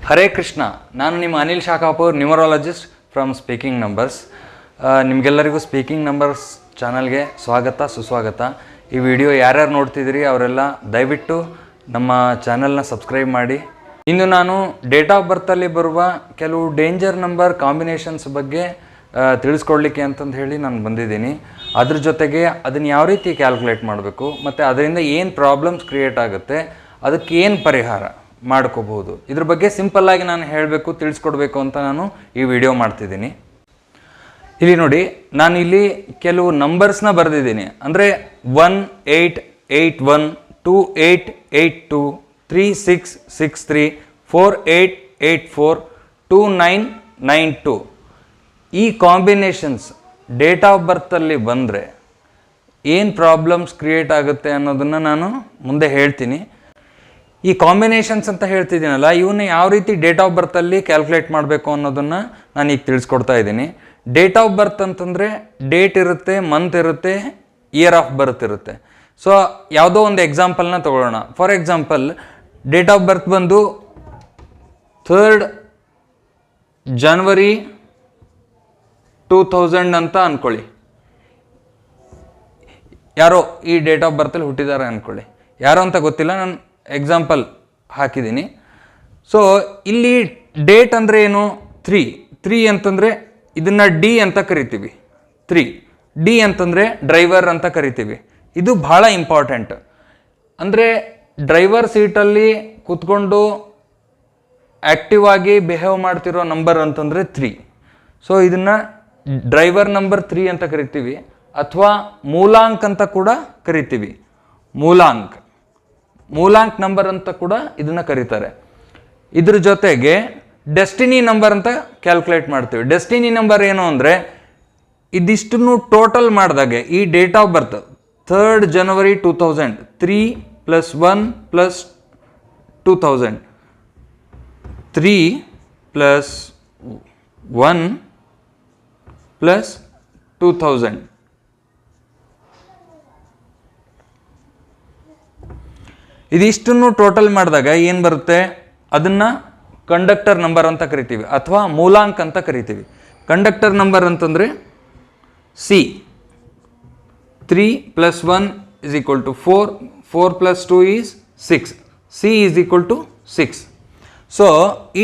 ಹರೇ ಕೃಷ್ಣ. ನಾನು ನಿಮ್ಮ Anil Shakhapur, numerologist from speaking numbers. ನಿಮಗೆಲ್ಲರಿಗೂ ಸ್ಪೀಕಿಂಗ್ ನಂಬರ್ಸ್ ಚಾನಲ್ಗೆ ಸ್ವಾಗತ, ಸುಸ್ವಾಗತ. ಈ ವಿಡಿಯೋ ಯಾರ್ಯಾರು ನೋಡ್ತಿದ್ದೀರಿ ಅವರೆಲ್ಲ ದಯವಿಟ್ಟು ನಮ್ಮ ಚಾನಲ್ನ ಸಬ್ಸ್ಕ್ರೈಬ್ ಮಾಡಿ. ಇಂದು ನಾನು ಡೇಟ್ ಆಫ್ ಬರ್ತಲ್ಲಿ ಬರುವ ಕೆಲವು ಡೇಂಜರ್ ನಂಬರ್ ಕಾಂಬಿನೇಷನ್ಸ್ ಬಗ್ಗೆ ತಿಳಿಸ್ಕೊಡ್ಲಿಕ್ಕೆ ಅಂತಂದು ಹೇಳಿ ನಾನು ಬಂದಿದ್ದೀನಿ. ಅದ್ರ ಜೊತೆಗೆ ಅದನ್ನು ಯಾವ ರೀತಿ ಕ್ಯಾಲ್ಕುಲೇಟ್ ಮಾಡಬೇಕು ಮತ್ತು ಅದರಿಂದ ಏನು ಪ್ರಾಬ್ಲಮ್ಸ್ ಕ್ರಿಯೇಟ್ ಆಗುತ್ತೆ, ಅದಕ್ಕೆ ಏನು ಪರಿಹಾರ ಮಾಡ್ಕೋಬಹುದು, ಇದ್ರ ಬಗ್ಗೆ ಸಿಂಪಲ್ಲಾಗಿ ನಾನು ಹೇಳಬೇಕು, ತಿಳಿಸ್ಕೊಡ್ಬೇಕು ಅಂತ ನಾನು ಈ ವಿಡಿಯೋ ಮಾಡ್ತಿದ್ದೀನಿ. ಇಲ್ಲಿ ನೋಡಿ, ನಾನು ಇಲ್ಲಿ ಕೆಲವು ನಂಬರ್ಸ್ನ ಬರೆದಿದ್ದೀನಿ. ಅಂದರೆ 1881, 2882, 3663, 4884, 2992 ಈ ಕಾಂಬಿನೇಷನ್ಸ್ ಡೇಟ್ ಆಫ್ ಬರ್ತಲ್ಲಿ ಬಂದರೆ ಏನು ಪ್ರಾಬ್ಲಮ್ಸ್ ಕ್ರಿಯೇಟ್ ಆಗುತ್ತೆ ಅನ್ನೋದನ್ನು ನಾನು ಮುಂದೆ ಹೇಳ್ತೀನಿ. ಈ ಕಾಂಬಿನೇಷನ್ಸ್ ಅಂತ ಹೇಳ್ತಿದ್ದೀನಲ್ಲ, ಇವನ್ನ ಯಾವ ರೀತಿ ಡೇಟ್ ಆಫ್ ಬರ್ತಲ್ಲಿ ಕ್ಯಾಲ್ಕುಲೇಟ್ ಮಾಡಬೇಕು ಅನ್ನೋದನ್ನು ನಾನು ಈಗ ತಿಳಿಸ್ಕೊಡ್ತಾ ಇದ್ದೀನಿ. ಡೇಟ್ ಆಫ್ ಬರ್ತ್ ಅಂತಂದರೆ ಡೇಟ್ ಇರುತ್ತೆ, ಮಂತ್ ಇರುತ್ತೆ, ಇಯರ್ ಆಫ್ ಬರ್ತ್ ಇರುತ್ತೆ. ಸೊ ಯಾವುದೋ ಒಂದು ಎಕ್ಸಾಂಪಲ್ನ ತಗೊಳ್ಳೋಣ. For example, date of birth ಬಂದು 3rd January 2000 ಅಂತ ಅಂದ್ಕೊಳ್ಳಿ. ಯಾರೋ ಈ ಡೇಟ್ ಆಫ್ ಬರ್ತಲ್ಲಿ ಹುಟ್ಟಿದ್ದಾರೆ ಅಂದ್ಕೊಳ್ಳಿ. ಯಾರೋ ಅಂತ ಗೊತ್ತಿಲ್ಲ, ನಾನು ಎಕ್ಸಾಂಪಲ್ ಹಾಕಿದ್ದೀನಿ. ಸೊ ಇಲ್ಲಿ ಡೇಟ್ ಅಂದರೆ ಏನು? 3 ಅಂತಂದರೆ ಇದನ್ನು ಡಿ ಅಂತ ಕರಿತೀವಿ. 3 ಡಿ ಅಂತಂದರೆ ಡ್ರೈವರ್ ಅಂತ ಕರಿತೀವಿ. ಇದು ಭಾಳ ಇಂಪಾರ್ಟೆಂಟ್. ಅಂದರೆ ಡ್ರೈವರ್ ಸೀಟಲ್ಲಿ ಕೂತ್ಕೊಂಡು ಆ್ಯಕ್ಟಿವ್ ಆಗಿ ಬಿಹೇವ್ ಮಾಡ್ತಿರೋ ನಂಬರ್ ಅಂತಂದರೆ 3. ಸೊ ಇದನ್ನು ಡ್ರೈವರ್ ನಂಬರ್ 3 ಅಂತ ಕರಿತೀವಿ, ಅಥವಾ ಮೂಲಾಂಕ್ ಅಂತ ಕೂಡ ಕರಿತೀವಿ. ಮೂಲಾಂಕ್ ನಂಬರ್ ಅಂತ ಕೂಡ ಇದನ್ನು ಕರೀತಾರೆ. ಇದ್ರ ಜೊತೆಗೆ ಡೆಸ್ಟಿನಿ ನಂಬರ್ ಅಂತ ಕ್ಯಾಲ್ಕುಲೇಟ್ ಮಾಡ್ತೀವಿ. ಡೆಸ್ಟಿನಿ ನಂಬರ್ ಏನು ಅಂದರೆ, ಇದಿಷ್ಟನ್ನು ಟೋಟಲ್ ಮಾಡಿದಾಗೆ ಈ date of birth 3rd January 2000, 3 + 1 + 2000, 3 + 1 + 2000. ಇದಿಷ್ಟನ್ನು ಟೋಟಲ್ ಮಾಡಿದಾಗ ಏನು ಬರುತ್ತೆ, ಅದನ್ನು ಕಂಡಕ್ಟರ್ ನಂಬರ್ ಅಂತ ಕರಿತೀವಿ, ಅಥವಾ ಮೂಲಾಂಕ್ ಅಂತ ಕರಿತೀವಿ. ಕಂಡಕ್ಟರ್ ನಂಬರ್ ಅಂತಂದರೆ ಸಿ. 3 + 1 = 4, 4 + 2 is 6, C = 6. ಸೊ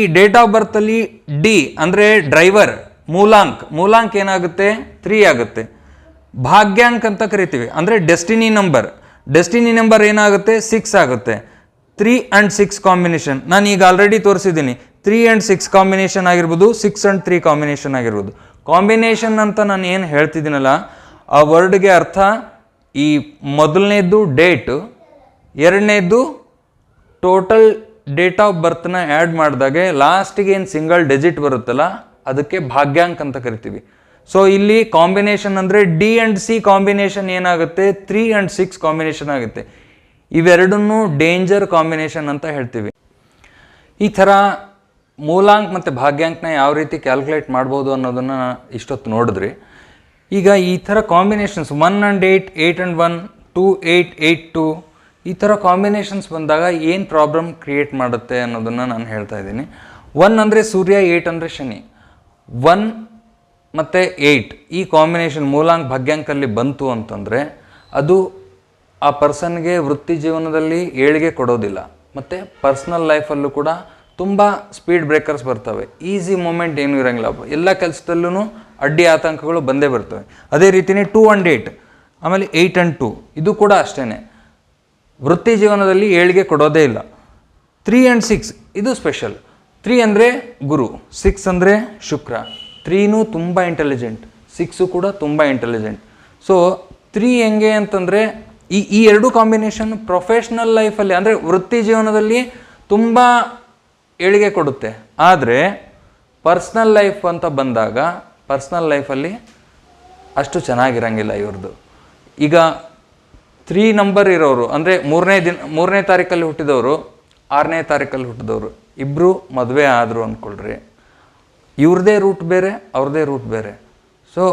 ಈ ಡೇಟ್ ಆಫ್ ಬರ್ತಲ್ಲಿ ಡಿ ಅಂದರೆ ಡ್ರೈವರ್, ಮೂಲಾಂಕ್ ಏನಾಗುತ್ತೆ? 3 ಆಗುತ್ತೆ. ಭಾಗ್ಯಾಂಕ್ ಅಂತ ಕರಿತೀವಿ, ಅಂದರೆ ಡೆಸ್ಟಿನಿ ನಂಬರ್ ಏನಾಗುತ್ತೆ? 6 ಆಗುತ್ತೆ. 3 and 6 ಕಾಂಬಿನೇಷನ್ ನಾನು ಈಗ ಆಲ್ರೆಡಿ ತೋರಿಸಿದ್ದೀನಿ. 3 and 6 ಕಾಂಬಿನೇಷನ್ ಆಗಿರ್ಬೋದು, 6 and 3 ಕಾಂಬಿನೇಷನ್ ಆಗಿರ್ಬೋದು. ಕಾಂಬಿನೇಷನ್ ಅಂತ ನಾನು ಏನು ಹೇಳ್ತಿದ್ದೀನಲ್ಲ, ಆ ವರ್ಡ್ಗೆ ಅರ್ಥ ಈ ಮೊದಲನೇದು ಡೇಟ್, ಎರಡನೇದು ಟೋಟಲ್ ಡೇಟ್ ಆಫ್ ಬರ್ತನ್ನ ಆ್ಯಡ್ ಮಾಡಿದಾಗೆ ಲಾಸ್ಟಿಗೆ ಏನು ಸಿಂಗಲ್ ಡಿಜಿಟ್ ಬರುತ್ತಲ್ಲ, ಅದಕ್ಕೆ ಭಾಗ್ಯಾಂಕ್ ಅಂತ ಕರಿತೀವಿ. ಸೊ ಇಲ್ಲಿ ಕಾಂಬಿನೇಷನ್ ಅಂದರೆ ಡಿ ಆ್ಯಂಡ್ ಸಿ ಕಾಂಬಿನೇಷನ್ ಏನಾಗುತ್ತೆ? 3 and 6 ಕಾಂಬಿನೇಷನ್ ಆಗುತ್ತೆ. ಇವೆರಡನ್ನೂ ಡೇಂಜರ್ ಕಾಂಬಿನೇಷನ್ ಅಂತ ಹೇಳ್ತೀವಿ. ಈ ಥರ ಮೂಲಾಂಕ್ ಮತ್ತು ಭಾಗ್ಯಾಂಕ್ನ ಯಾವ ರೀತಿ ಕ್ಯಾಲ್ಕುಲೇಟ್ ಮಾಡ್ಬೋದು ಅನ್ನೋದನ್ನು ಇಷ್ಟೊತ್ತು ನೋಡಿದ್ರಿ. ಈಗ ಈ ಥರ ಕಾಂಬಿನೇಷನ್ಸ್ 1 and 8, 8 and 1, 2, 8, 8, 2 ಈ ಥರ ಕಾಂಬಿನೇಷನ್ಸ್ ಬಂದಾಗ ಏನು ಪ್ರಾಬ್ಲಮ್ ಕ್ರಿಯೇಟ್ ಮಾಡುತ್ತೆ ಅನ್ನೋದನ್ನು ನಾನು ಹೇಳ್ತಾ ಇದ್ದೀನಿ. 1 ಅಂದರೆ ಸೂರ್ಯ, 8 ಅಂದರೆ ಶನಿ. 1 ಮತ್ತು 8 ಈ ಕಾಂಬಿನೇಷನ್ ಮೂಲಾಂಕ್ ಭಾಗ್ಯಾಂಕಲ್ಲಿ ಬಂತು ಅಂತಂದರೆ ಅದು ಆ ಪರ್ಸನ್ಗೆ ವೃತ್ತಿ ಜೀವನದಲ್ಲಿ ಏಳಿಗೆ ಕೊಡೋದಿಲ್ಲ, ಮತ್ತು ಪರ್ಸ್ನಲ್ ಲೈಫಲ್ಲೂ ಕೂಡ ತುಂಬ ಸ್ಪೀಡ್ ಬ್ರೇಕರ್ಸ್ ಬರ್ತವೆ. ಈಸಿ ಮೂಮೆಂಟ್ ಏನೂ ಇರೋಂಗಿಲ್ಲ, ಎಲ್ಲ ಕೆಲಸದಲ್ಲೂ ಅಡ್ಡಿ ಆತಂಕಗಳು ಬಂದೇ ಬರ್ತವೆ. ಅದೇ ರೀತಿಯೇ 2 and 8, ಆಮೇಲೆ 8 and 2 ಇದು ಕೂಡ ಅಷ್ಟೇ, ವೃತ್ತಿ ಜೀವನದಲ್ಲಿ ಏಳಿಗೆ ಕೊಡೋದೇ ಇಲ್ಲ. 3 and 6 ಇದು ಸ್ಪೆಷಲ್. 3 ಅಂದರೆ ಗುರು, 6 ಅಂದರೆ ಶುಕ್ರ. 3ನೂ ತುಂಬ ಇಂಟೆಲಿಜೆಂಟ್, 6 ಕೂಡ ತುಂಬ ಇಂಟೆಲಿಜೆಂಟ್. ಸೊ 3 ಹೆಂಗೆ ಅಂತಂದರೆ ಈ ಎರಡು ಕಾಂಬಿನೇಷನ್ ಪ್ರೊಫೆಷ್ನಲ್ ಲೈಫಲ್ಲಿ ಅಂದರೆ ವೃತ್ತಿ ಜೀವನದಲ್ಲಿ ತುಂಬ ಏಳಿಗೆ ಕೊಡುತ್ತೆ. ಆದರೆ ಪರ್ಸ್ನಲ್ ಲೈಫ್ ಅಂತ ಬಂದಾಗ ಪರ್ಸ್ನಲ್ ಲೈಫಲ್ಲಿ ಅಷ್ಟು ಚೆನ್ನಾಗಿರಂಗಿಲ್ಲ ಇವ್ರದ್ದು. ಈಗ 3 ನಂಬರ್ ಇರೋರು ಅಂದರೆ 3ನೇ ತಾರೀಕಲ್ಲಿ ಹುಟ್ಟಿದವರು, 6ನೇ ತಾರೀಕಲ್ಲಿ ಹುಟ್ಟಿದವರು ಇಬ್ಬರು ಮದುವೆ ಆದರು ಅಂದ್ಕೊಳ್ರಿ. ಇವ್ರದ್ದೇ ರೂಟ್ ಬೇರೆ, ಅವ್ರದ್ದೇ ರೂಟ್ ಬೇರೆ. ಸೊ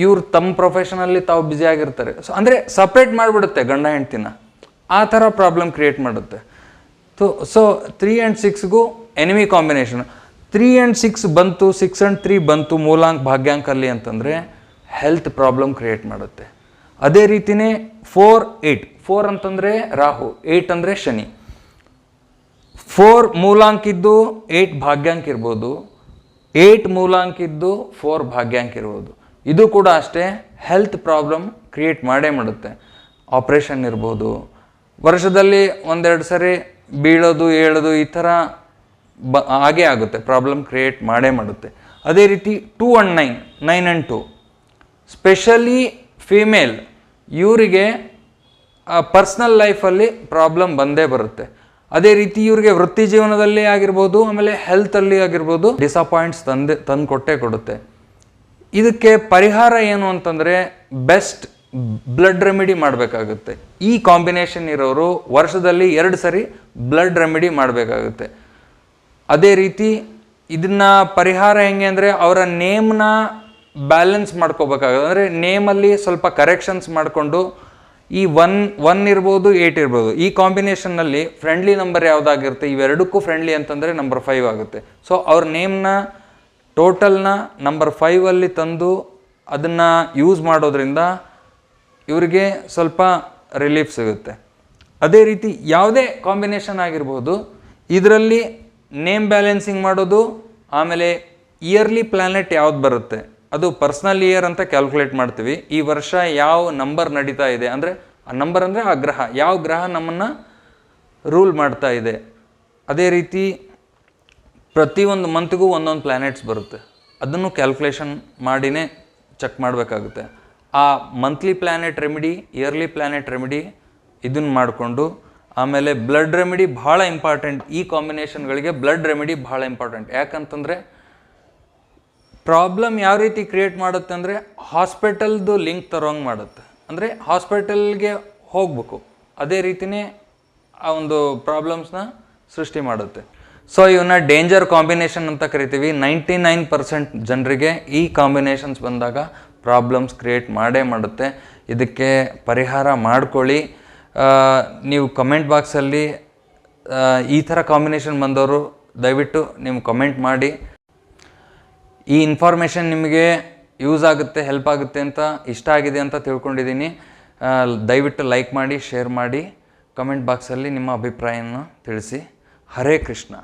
ಇವ್ರು ತಮ್ಮ ಪ್ರೊಫೆಷನಲ್ಲಿ ತಾವು ಬ್ಯುಸಿ ಆಗಿರ್ತಾರೆ. ಸೊ ಅಂದರೆ ಸಪ್ರೇಟ್ ಮಾಡಿಬಿಡುತ್ತೆ ಗಂಡ ಹೆಂಡ್ತಿನ. ಆ ಥರ ಪ್ರಾಬ್ಲಮ್ ಕ್ರಿಯೇಟ್ ಮಾಡುತ್ತೆ. ಸೊ 3 and 6ಗೂ ಎನಿಮಿ ಕಾಂಬಿನೇಷನ್. 3 and 6 ಬಂತು, 6 and 3 ಬಂತು ಮೂಲಾಂಕ್ ಭಾಗ್ಯಾಂಕಲ್ಲಿ ಅಂತಂದರೆ ಹೆಲ್ತ್ ಪ್ರಾಬ್ಲಮ್ ಕ್ರಿಯೇಟ್ ಮಾಡುತ್ತೆ. ಅದೇ ರೀತಿಯೇ 4, 8. 4 ಅಂತಂದರೆ ರಾಹು, 8 ಅಂದರೆ ಶನಿ. 4 ಮೂಲಾಂಕ್ ಇದ್ದು 8 ಭಾಗ್ಯಾಂಕ ಇರ್ಬೋದು, 8 ಮೂಲಾಂಕ್ ಇದ್ದು 4 ಭಾಗ್ಯಾಂಕ ಇರ್ಬೋದು. ಇದು ಕೂಡ ಅಷ್ಟೇ ಹೆಲ್ತ್ ಪ್ರಾಬ್ಲಮ್ ಕ್ರಿಯೇಟ್ ಮಾಡೇ ಮಾಡುತ್ತೆ. ಆಪ್ರೇಷನ್ ಇರ್ಬೋದು, ವರ್ಷದಲ್ಲಿ ಒಂದೆರಡು ಸರಿ ಬೀಳೋದು ಏಳೋದು ಈ ಥರ ಹಾಗೇ ಆಗುತ್ತೆ, ಪ್ರಾಬ್ಲಮ್ ಕ್ರಿಯೇಟ್ ಮಾಡೇ ಮಾಡುತ್ತೆ. ಅದೇ ರೀತಿ 2 and 9, 9 and 2 ಸ್ಪೆಷಲಿ ಫೀಮೇಲ್, ಇವರಿಗೆ ಪರ್ಸ್ನಲ್ ಲೈಫಲ್ಲಿ ಪ್ರಾಬ್ಲಮ್ ಬಂದೇ ಬರುತ್ತೆ. ಅದೇ ರೀತಿ ಇವ್ರಿಗೆ ವೃತ್ತಿ ಜೀವನದಲ್ಲಿ ಆಗಿರ್ಬೋದು, ಆಮೇಲೆ ಹೆಲ್ತಲ್ಲಿ ಆಗಿರ್ಬೋದು ಡಿಸಪಾಯಿಂಟ್ಸ್ ತಂದು ಕೊಟ್ಟೇ ಕೊಡುತ್ತೆ. ಇದಕ್ಕೆ ಪರಿಹಾರ ಏನು ಅಂತಂದರೆ ಬೆಸ್ಟ್ ಬ್ಲಡ್ ರೆಮಿಡಿ ಮಾಡಬೇಕಾಗುತ್ತೆ. ಈ ಕಾಂಬಿನೇಷನ್ ಇರೋರು ವರ್ಷದಲ್ಲಿ 2 ಸರಿ ಬ್ಲಡ್ ರೆಮಿಡಿ ಮಾಡಬೇಕಾಗುತ್ತೆ. ಅದೇ ರೀತಿ ಇದನ್ನ ಪರಿಹಾರ ಹೆಂಗೆ ಅಂದರೆ ಅವರ ನೇಮ್ನ ಬ್ಯಾಲೆನ್ಸ್ ಮಾಡ್ಕೋಬೇಕಾಗುತ್ತೆ. ಅಂದರೆ ನೇಮಲ್ಲಿ ಸ್ವಲ್ಪ ಕರೆಕ್ಷನ್ಸ್ ಮಾಡಿಕೊಂಡು ಈ 1 ಇರ್ಬೋದು 8 ಇರ್ಬೋದು, ಈ ಕಾಂಬಿನೇಷನ್ನಲ್ಲಿ ಫ್ರೆಂಡ್ಲಿ ನಂಬರ್ ಯಾವುದಾಗಿರುತ್ತೆ ಇವೆರಡಕ್ಕೂ ಫ್ರೆಂಡ್ಲಿ ಅಂತಂದರೆ ನಂಬರ್ 5 ಆಗುತ್ತೆ. ಸೊ ಅವ್ರ ನೇಮ್ನ ಟೋಟಲ್ನ ನಂಬರ್ 5ಅಲ್ಲಿ ತಂದು ಅದನ್ನು ಯೂಸ್ ಮಾಡೋದ್ರಿಂದ ಇವರಿಗೆ ಸ್ವಲ್ಪ ರಿಲೀಫ್ ಸಿಗುತ್ತೆ. ಅದೇ ರೀತಿ ಯಾವುದೇ ಕಾಂಬಿನೇಷನ್ ಆಗಿರ್ಬೋದು, ಇದರಲ್ಲಿ ನೇಮ್ ಬ್ಯಾಲೆನ್ಸಿಂಗ್ ಮಾಡೋದು, ಆಮೇಲೆ ಇಯರ್ಲಿ ಪ್ಲ್ಯಾನೆಟ್ ಯಾವ್ದು ಬರುತ್ತೆ ಅದು ಪರ್ಸ್ನಲ್ ಇಯರ್ ಅಂತ ಕ್ಯಾಲ್ಕುಲೇಟ್ ಮಾಡ್ತೀವಿ. ಈ ವರ್ಷ ಯಾವ ನಂಬರ್ ನಡೀತಾ ಇದೆ ಅಂದರೆ ಆ ನಂಬರ್ ಅಂದರೆ ಆ ಗ್ರಹ, ಯಾವ ಗ್ರಹ ನಮ್ಮನ್ನು ರೂಲ್ ಮಾಡ್ತಾ ಇದೆ. ಅದೇ ರೀತಿ ಪ್ರತಿಯೊಂದು ಮಂತ್ಗೂ ಒಂದೊಂದು ಪ್ಲ್ಯಾನೆಟ್ಸ್ ಬರುತ್ತೆ, ಅದನ್ನು ಕ್ಯಾಲ್ಕುಲೇಷನ್ ಮಾಡಿನೇ ಚೆಕ್ ಮಾಡಬೇಕಾಗುತ್ತೆ. ಆ monthly planet remedy, yearly planet remedy ಇದನ್ನು ಮಾಡಿಕೊಂಡು, ಆಮೇಲೆ ಬ್ಲಡ್ ರೆಮಿಡಿ ಭಾಳ ಇಂಪಾರ್ಟೆಂಟ್. ಈ ಕಾಂಬಿನೇಷನ್ಗಳಿಗೆ ಬ್ಲಡ್ ರೆಮಿಡಿ ಭಾಳ ಇಂಪಾರ್ಟೆಂಟ್. ಯಾಕಂತಂದರೆ ಪ್ರಾಬ್ಲಮ್ ಯಾವ ರೀತಿ ಕ್ರಿಯೇಟ್ ಮಾಡುತ್ತೆ ಅಂದರೆ ಹಾಸ್ಪಿಟಲ್ದು ಲಿಂಕ್ ತರೋಂಗೆ ಮಾಡುತ್ತೆ. ಅಂದರೆ ಹಾಸ್ಪಿಟಲ್ಗೆ ಹೋಗಬೇಕು, ಅದೇ ರೀತಿಯೇ ಆ ಒಂದು ಪ್ರಾಬ್ಲಮ್ಸ್ನ ಸೃಷ್ಟಿ ಮಾಡುತ್ತೆ. ಸೊ ಇವನ್ನ ಡೇಂಜರ್ ಕಾಂಬಿನೇಷನ್ ಅಂತ ಕರಿತೀವಿ. 99% ಜನರಿಗೆ ಈ ಕಾಂಬಿನೇಷನ್ಸ್ ಬಂದಾಗ ಪ್ರಾಬ್ಲಮ್ಸ್ ಕ್ರಿಯೇಟ್ ಮಾಡೇ ಮಾಡುತ್ತೆ. ಇದಕ್ಕೆ ಪರಿಹಾರ ಮಾಡ್ಕೊಳ್ಳಿ. ನೀವು ಕಮೆಂಟ್ ಬಾಕ್ಸಲ್ಲಿ ಈ ಥರ ಕಾಂಬಿನೇಷನ್ ಬಂದವರು ದಯವಿಟ್ಟು ನೀವು ಕಮೆಂಟ್ ಮಾಡಿ. ಈ ಇನ್ಫಾರ್ಮೇಷನ್ ನಿಮಗೆ ಯೂಸ್ ಆಗುತ್ತೆ, ಹೆಲ್ಪ್ ಆಗುತ್ತೆ ಅಂತ, ಇಷ್ಟ ಆಗಿದೆ ಅಂತ ತಿಳ್ಕೊಂಡಿದ್ದೀನಿ. ದಯವಿಟ್ಟು ಲೈಕ್ ಮಾಡಿ, ಶೇರ್ ಮಾಡಿ, ಕಮೆಂಟ್ ಬಾಕ್ಸಲ್ಲಿ ನಿಮ್ಮ ಅಭಿಪ್ರಾಯವನ್ನು ತಿಳಿಸಿ. ಹರೇ ಕೃಷ್ಣ.